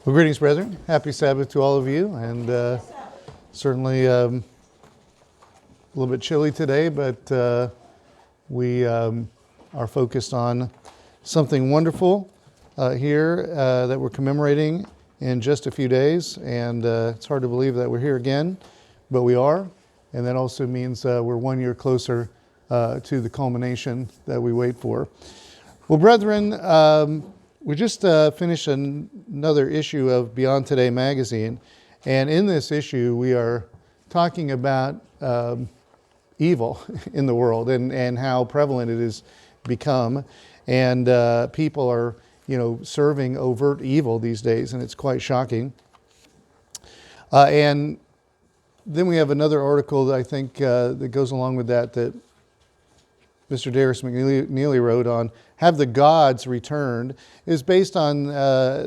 Well, greetings, brethren. Happy Sabbath to all of you. And certainly a little bit chilly today, but we are focused on something wonderful here that we're commemorating in just a few days. And it's hard to believe that we're here again, but we are. And that also means we're 1 year closer to the culmination that we wait for. Well, brethren, we just finished another issue of Beyond Today magazine, and in this issue we are talking about evil in the world and how prevalent it has become, and people are, serving overt evil these days, and it's quite shocking. And then we have another article that I think that goes along with that Mr. Darius McNeely wrote on Have the Gods Returned. It is based on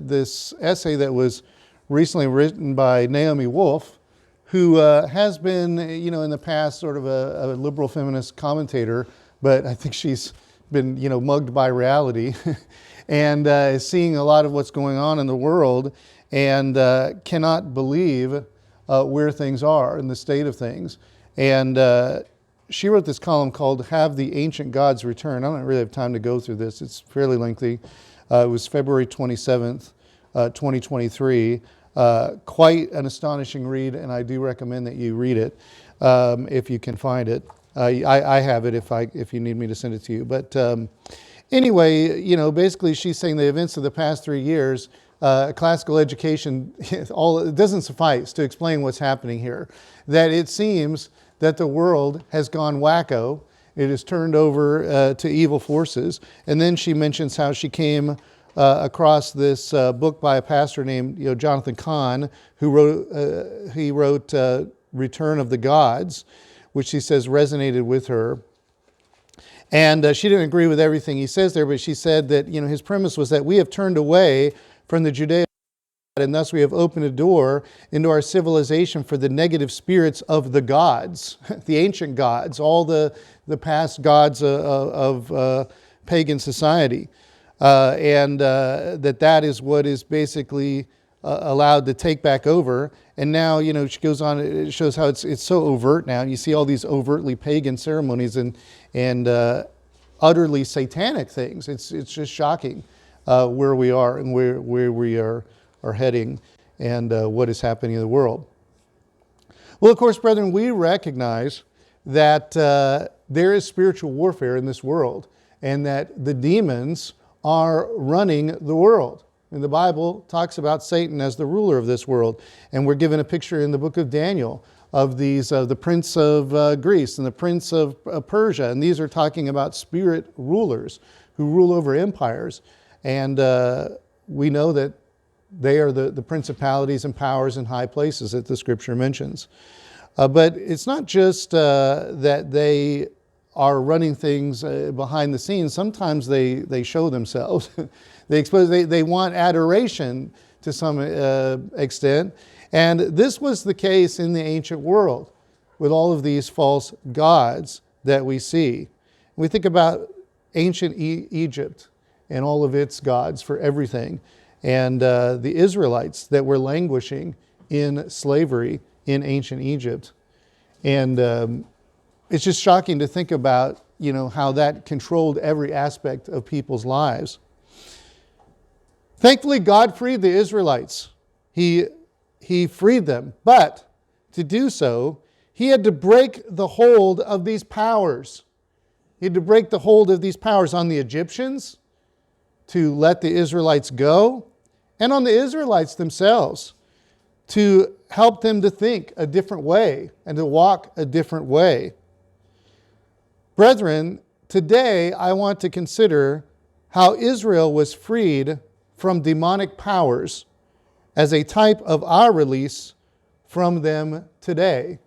this essay that was recently written by Naomi Wolf, who has been, in the past sort of a liberal feminist commentator, but I think she's been, mugged by reality and is seeing a lot of what's going on in the world and cannot believe where things are and the state of things. And she wrote this column called Have the Ancient Gods Return. I don't really have time to go through this. It's fairly lengthy. It was February 27th, 2023. Quite an astonishing read, and I do recommend that you read it if you can find it. I have it if you need me to send it to you. But anyway, basically she's saying the events of the past 3 years, classical education, it doesn't suffice to explain what's happening here. That it seems that the world has gone wacko. It has turned over to evil forces. And then she mentions how she came across this book by a pastor named Jonathan Cahn, who wrote Return of the Gods, which she says resonated with her. And she didn't agree with everything he says there, but she said that his premise was that we have turned away from the Judeo, and thus we have opened a door into our civilization for the negative spirits of the gods, the ancient gods, all the past gods of pagan society. And that is what is basically allowed to take back over. And now, she goes on, it shows how it's so overt now. And you see all these overtly pagan ceremonies and utterly satanic things. It's just shocking where we are and where we are heading and what is happening in the world. Well, of course, brethren, we recognize that there is spiritual warfare in this world and that the demons are running the world. And the Bible talks about Satan as the ruler of this world. And we're given a picture in the book of Daniel of these, the prince of Greece and the prince of Persia. And these are talking about spirit rulers who rule over empires. And we know that they are the principalities and powers in high places that the Scripture mentions. But it's not just that they are running things behind the scenes. Sometimes they show themselves. They want adoration to some extent. And this was the case in the ancient world with all of these false gods that we see. We think about ancient Egypt and all of its gods for everything. And the Israelites that were languishing in slavery in ancient Egypt. And it's just shocking to think about, how that controlled every aspect of people's lives. Thankfully, God freed the Israelites. He freed them. But to do so, he had to break the hold of these powers. He had to break the hold of these powers on the Egyptians to let the Israelites go, and on the Israelites themselves to help them to think a different way and to walk a different way. Brethren, today I want to consider how Israel was freed from demonic powers as a type of our release from them today.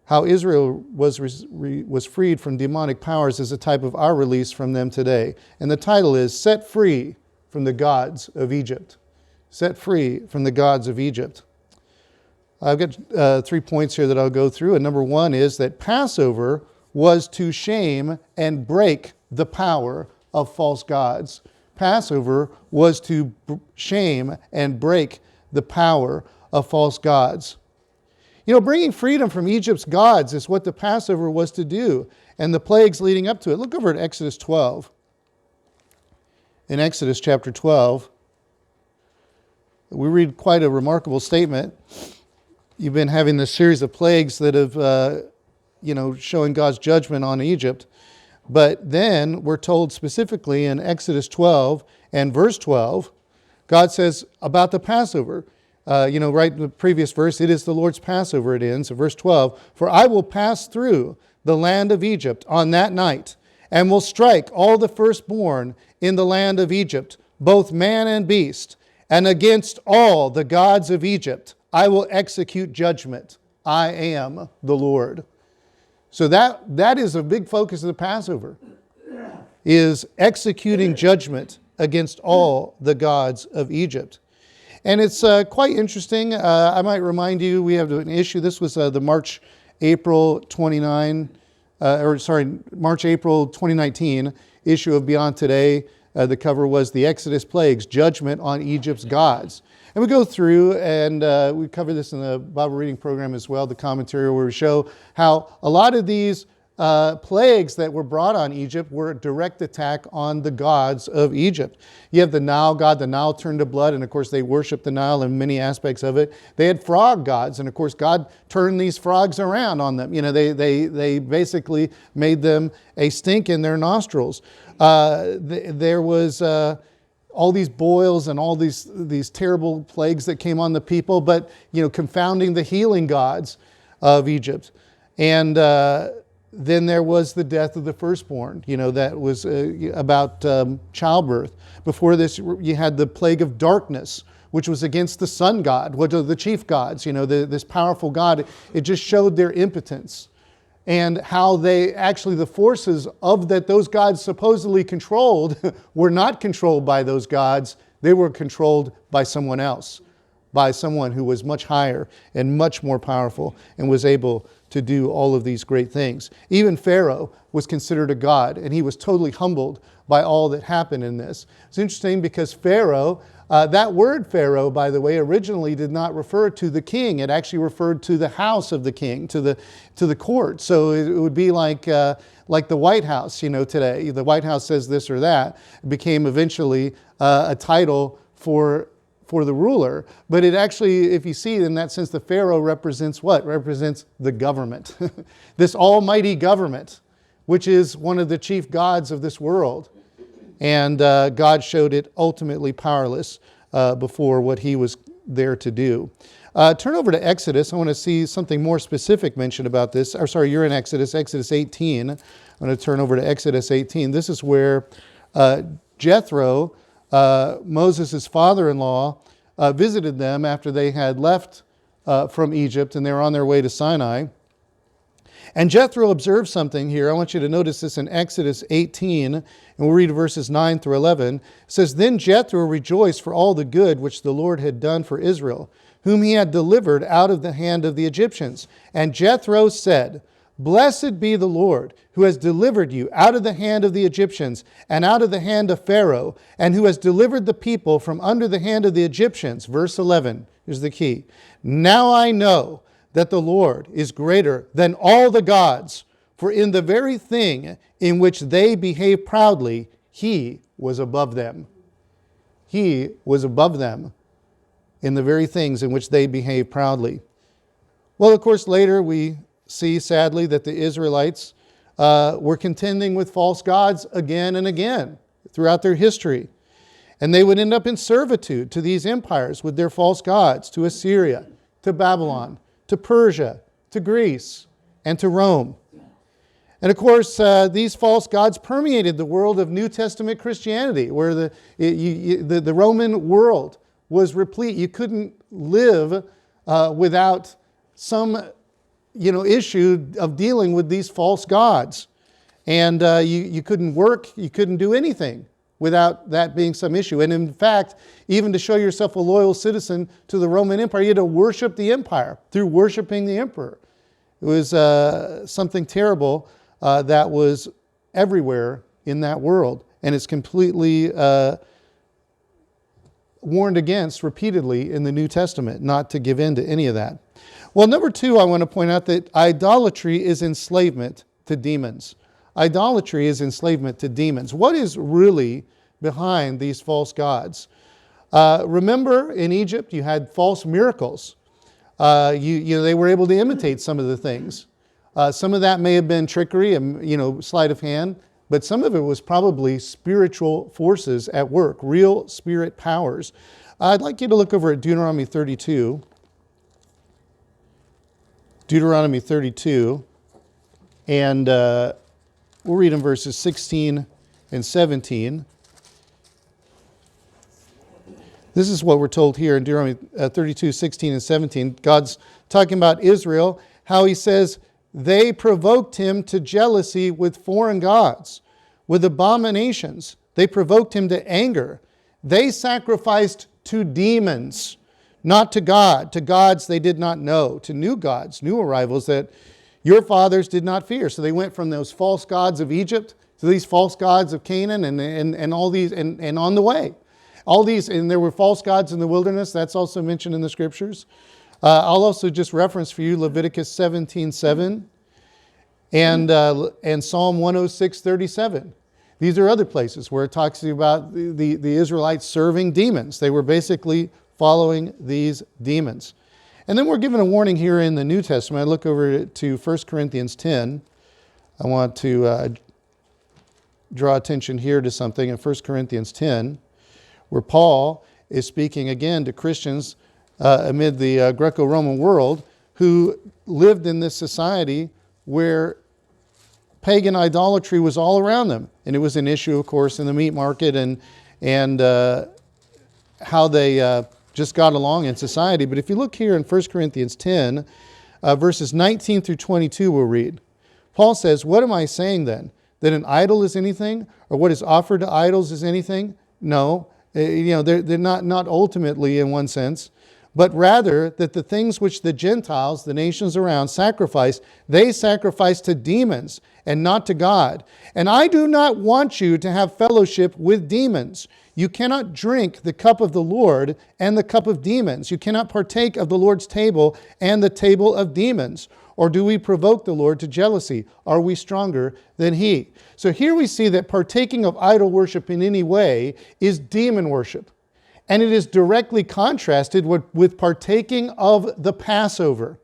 How Israel was freed from demonic powers as a type of our release from them today. And the title is Set Free from the Gods of Egypt. Set free from the gods of Egypt. I've got 3 points here that I'll go through. And number one is that Passover was to shame and break the power of false gods Passover was to shame and break the power of false gods. Bringing freedom from Egypt's gods is what the Passover was to do, and the plagues leading up to it. Look over at Exodus 12. In Exodus chapter 12, we read quite a remarkable statement. You've been having this series of plagues that have, showing God's judgment on Egypt. But then we're told specifically in Exodus 12 and verse 12, God says about the Passover, right in the previous verse, it is the Lord's Passover, it ends. So verse 12, for I will pass through the land of Egypt on that night, and will strike all the firstborn in the land of Egypt, both man and beast, and against all the gods of Egypt I will execute judgment. I am the Lord. So that is a big focus of the Passover, is executing judgment against all the gods of Egypt. And it's quite interesting. I might remind you, we have an issue. This was the March, April 2019 issue of Beyond Today. The cover was The Exodus Plagues, Judgment on Egypt's Gods. And we go through, and we cover this in the Bible reading program as well, the commentary, where we show how a lot of these plagues that were brought on Egypt were a direct attack on the gods of Egypt. You have the Nile god. The Nile turned to blood, and of course they worshiped the Nile in many aspects of it. They had frog gods, and of course God turned these frogs around on them. They basically made them a stink in their nostrils. There was all these boils and all these terrible plagues that came on the people, but confounding the healing gods of Egypt. And then there was the death of the firstborn, that was about childbirth. Before this, you had the plague of darkness, which was against the sun god, which are the chief gods, this powerful god. It just showed their impotence and how the forces of those gods supposedly controlled were not controlled by those gods. They were controlled by someone else, by someone who was much higher and much more powerful and was able to do all of these great things. Even Pharaoh was considered a god, and he was totally humbled by all that happened in this. It's interesting because Pharaoh, that word Pharaoh, by the way, originally did not refer to the king. It actually referred to the house of the king, to the court. So it would be like the White House, today. The White House says this or that. It became eventually a title for the ruler. But it actually, if you see it in that sense, the Pharaoh represents what? Represents the government. This almighty government, which is one of the chief gods of this world. And God showed it ultimately powerless before what he was there to do. Turn over to Exodus. I want to see something more specific mentioned about this. You're in Exodus 18. I'm going to turn over to Exodus 18. This is where Jethro, Moses' father-in-law, visited them after they had left from Egypt and they were on their way to Sinai. And Jethro observed something here. I want you to notice this in Exodus 18, and we'll read verses 9 through 11. It says, Then Jethro rejoiced for all the good which the Lord had done for Israel, whom he had delivered out of the hand of the Egyptians. And Jethro said, Blessed be the Lord, who has delivered you out of the hand of the Egyptians and out of the hand of Pharaoh, and who has delivered the people from under the hand of the Egyptians. Verse 11 is the key. Now I know that the Lord is greater than all the gods, for in the very thing in which they behave proudly, he was above them. He was above them in the very things in which they behave proudly. Well, of course, later we see, sadly, that the Israelites were contending with false gods again and again throughout their history. And they would end up in servitude to these empires with their false gods, to Assyria, to Babylon, to Persia, to Greece, and to Rome. And of course, these false gods permeated the world of New Testament Christianity, where the Roman world was replete. You couldn't live without some issue of dealing with these false gods. And you couldn't work, you couldn't do anything without that being some issue. And in fact, even to show yourself a loyal citizen to the Roman Empire, you had to worship the empire through worshiping the emperor. It was something terrible that was everywhere in that world. and it's completely warned against repeatedly in the New Testament, not to give in to any of that. Well, number two, I want to point out that idolatry is enslavement to demons. Idolatry is enslavement to demons. What is really behind these false gods? Remember, in Egypt, you had false miracles. They were able to imitate some of the things. Some of that may have been trickery and, sleight of hand, but some of it was probably spiritual forces at work, real spirit powers. I'd like you to look over at Deuteronomy 32. Deuteronomy 32, and we'll read in verses 16 and 17. This is what we're told here in Deuteronomy 32, 16 and 17. God's talking about Israel, how he says, they provoked him to jealousy with foreign gods, with abominations. They provoked him to anger. They sacrificed to demons, not to God, to gods they did not know, to new gods, new arrivals that your fathers did not fear. So they went from those false gods of Egypt to these false gods of Canaan and all these, and on the way. All these, and there were false gods in the wilderness. That's also mentioned in the scriptures. I'll also just reference for you Leviticus 17:7 and Psalm 106:37. These are other places where it talks about the Israelites serving demons. They were basically following these demons. And then we're given a warning here in the New Testament. I look over to 1 Corinthians 10. I want to draw attention here to something in 1 Corinthians 10, where Paul is speaking again to Christians amid the Greco-Roman world who lived in this society where pagan idolatry was all around them. And it was an issue, of course, in the meat market and how they just got along in society. But if you look here in 1 Corinthians 10, verses 19 through 22, we'll read. Paul says, what am I saying then? That an idol is anything? Or what is offered to idols is anything? No. They're not ultimately in one sense, but rather that the things which the Gentiles, the nations around, sacrifice, they sacrifice to demons and not to God. And I do not want you to have fellowship with demons. You cannot drink the cup of the Lord and the cup of demons. You cannot partake of the Lord's table and the table of demons. Or do we provoke the Lord to jealousy? Are we stronger than he? So here we see that partaking of idol worship in any way is demon worship. And it is directly contrasted with partaking of the Passover.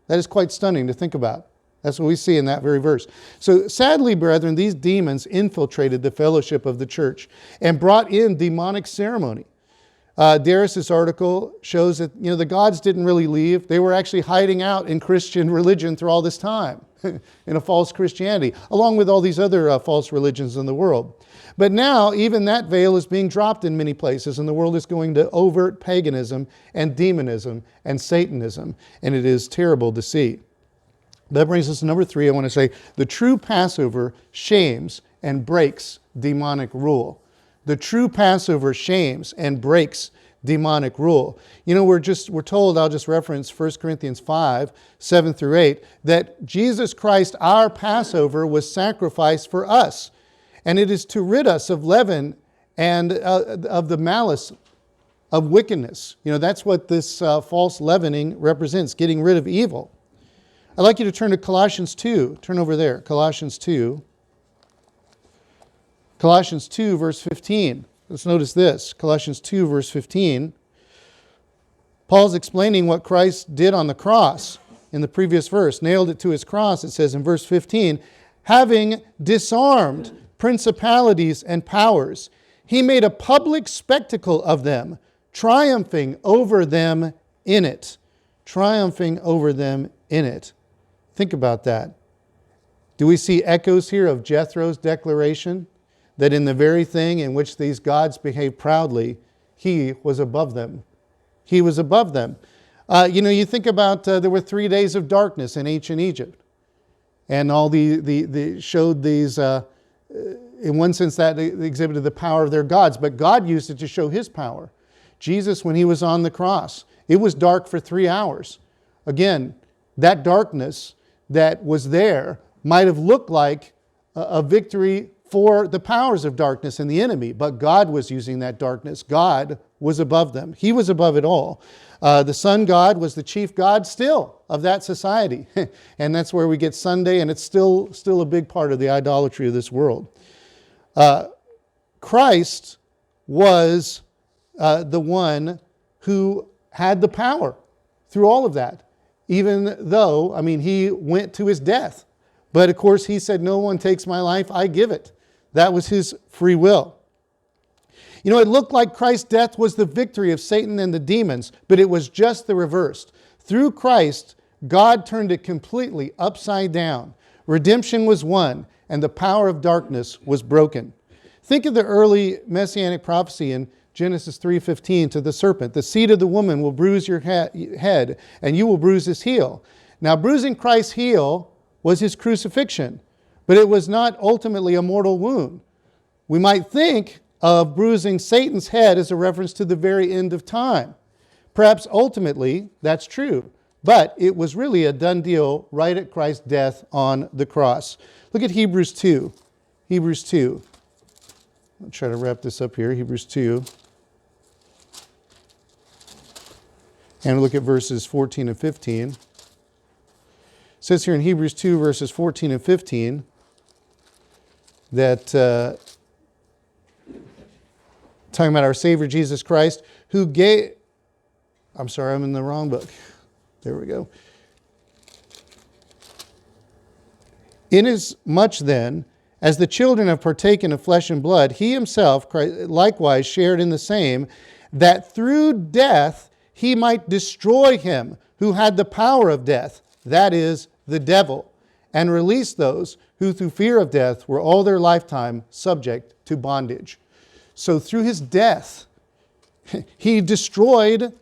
That is quite stunning to think about. That's what we see in that very verse. So sadly, brethren, these demons infiltrated the fellowship of the church and brought in demonic ceremony. Darius' article shows that the gods didn't really leave. They were actually hiding out in Christian religion through all this time in a false Christianity, along with all these other false religions in the world. But now even that veil is being dropped in many places, and the world is going to overt paganism and demonism and Satanism, and it is terrible to see. That brings us to number 3. I want to say the true Passover shames and breaks demonic rule. The true Passover shames and breaks demonic rule. We're told, I'll just reference 1 Corinthians 5, 7 through 8, that Jesus Christ, our Passover, was sacrificed for us. And it is to rid us of leaven and of the malice of wickedness. That's what this false leavening represents, getting rid of evil. I'd like you to turn to Colossians 2. Turn over there, Colossians 2. Colossians 2, verse 15. Let's notice this. Colossians 2, verse 15. Paul's explaining what Christ did on the cross in the previous verse. Nailed it to his cross, it says in verse 15. Having disarmed principalities and powers, he made a public spectacle of them, triumphing over them in it. Triumphing over them in it. Think about that. Do we see echoes here of Jethro's declaration that in the very thing in which these gods behaved proudly, he was above them? He was above them. You think about there were 3 days of darkness in ancient Egypt, and all the showed these. In one sense, that exhibited the power of their gods, but God used it to show his power. Jesus, when he was on the cross, it was dark for 3 hours. Again, that darkness that was there might have looked like a victory for the powers of darkness and the enemy, but God was using that darkness. God was above them. He was above it all. The sun god was the chief god still of that society. And that's where we get Sunday, and it's still a big part of the idolatry of this world. Christ was the one who had the power through all of that, even though, he went to his death. But of course, he said, no one takes my life, I give it. That was his free will. It looked like Christ's death was the victory of Satan and the demons, but it was just the reverse. Through Christ, God turned it completely upside down. Redemption was won, and the power of darkness was broken. Think of the early messianic prophecy in Genesis 3:15 to the serpent. The seed of the woman will bruise your head, and you will bruise his heel. Now, bruising Christ's heel was his crucifixion, but it was not ultimately a mortal wound. We might think of bruising Satan's head as a reference to the very end of time. Perhaps ultimately that's true, but it was really a done deal right at Christ's death on the cross. Look at Hebrews 2. Hebrews 2. I'll try to wrap this up here. Hebrews 2. And look at verses 14 and 15. It says here in Hebrews 2, verses 14 and 15, that talking about our Savior Jesus Christ, who gave... I'm sorry, I'm in the wrong book. There we go. Inasmuch then, as the children have partaken of flesh and blood, he himself likewise shared in the same, that through death he might destroy him who had the power of death, that is, the devil, and release those who through fear of death were all their lifetime subject to bondage. So through his death, he destroyed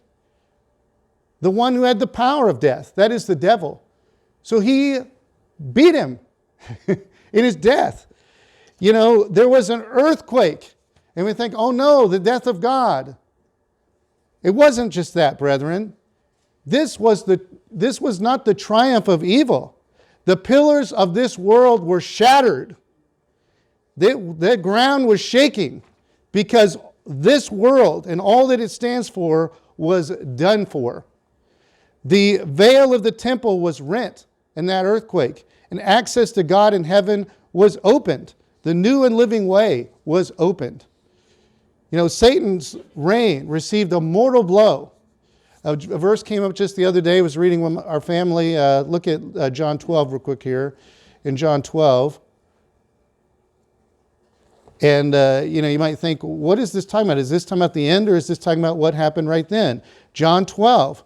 the one who had the power of death, that is the devil. So he beat him in his death. There was an earthquake, and we think, oh no, the death of God. It wasn't just that, brethren. This was not the triumph of evil. The pillars of this world were shattered. The ground was shaking because this world and all that it stands for was done for. The veil of the temple was rent in that earthquake, and access to God in heaven was opened. The new and living way was opened. Satan's reign received a mortal blow. A verse came up just the other day. I was reading with our family. Look at John 12 real quick here. In John 12. And, you might think, what is this talking about? Is this talking about the end, or is this talking about what happened right then? John 12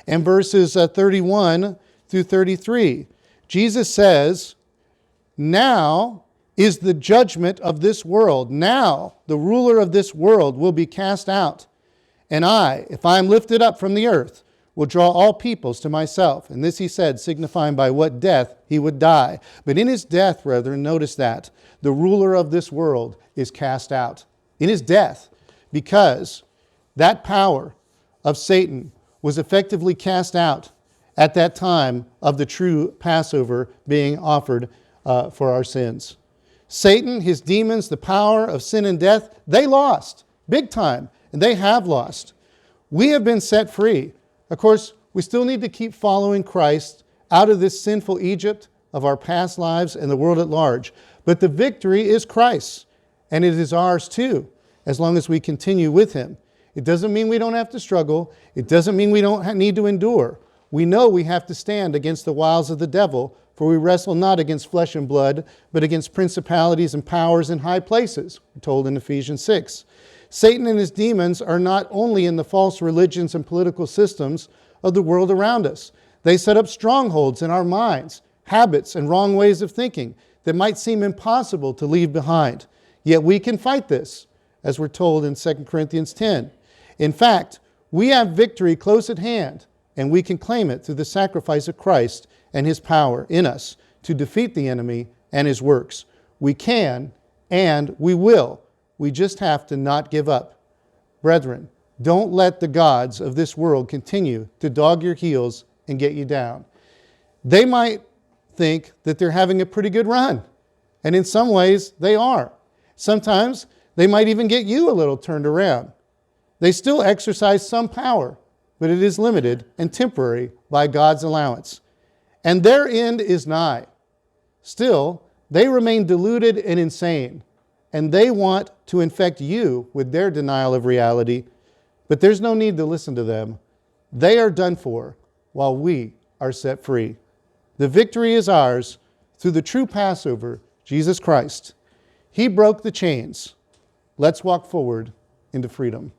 and verses 31 through 33. Jesus says, now is the judgment of this world. Now the ruler of this world will be cast out. And I, if I am lifted up from the earth, will draw all peoples to myself. And this he said, signifying by what death he would die. But in his death, brethren, notice that the ruler of this world is cast out. In his death, because that power of Satan was effectively cast out at that time of the true Passover being offered for our sins. Satan, his demons, the power of sin and death, they lost big time, and they have lost. We have been set free. Of course, we still need to keep following Christ out of this sinful Egypt of our past lives and the world at large. But the victory is Christ's, and it is ours too, as long as we continue with him. It doesn't mean we don't have to struggle. It doesn't mean we don't need to endure. We know we have to stand against the wiles of the devil, for we wrestle not against flesh and blood, but against principalities and powers in high places, we're told in Ephesians 6. Satan and his demons are not only in the false religions and political systems of the world around us. They set up strongholds in our minds, habits, and wrong ways of thinking that might seem impossible to leave behind. Yet we can fight this, as we're told in 2 Corinthians 10. In fact, we have victory close at hand, and we can claim it through the sacrifice of Christ and his power in us to defeat the enemy and his works. We can, and we will. We just have to not give up. Brethren, don't let the gods of this world continue to dog your heels and get you down. They might think that they're having a pretty good run. And in some ways, they are. Sometimes they might even get you a little turned around. They still exercise some power, but it is limited and temporary by God's allowance. And their end is nigh. Still, they remain deluded and insane, and they want to infect you with their denial of reality, but there's no need to listen to them. They are done for, while we are set free. The victory is ours through the true Passover, Jesus Christ. He broke the chains. Let's walk forward into freedom.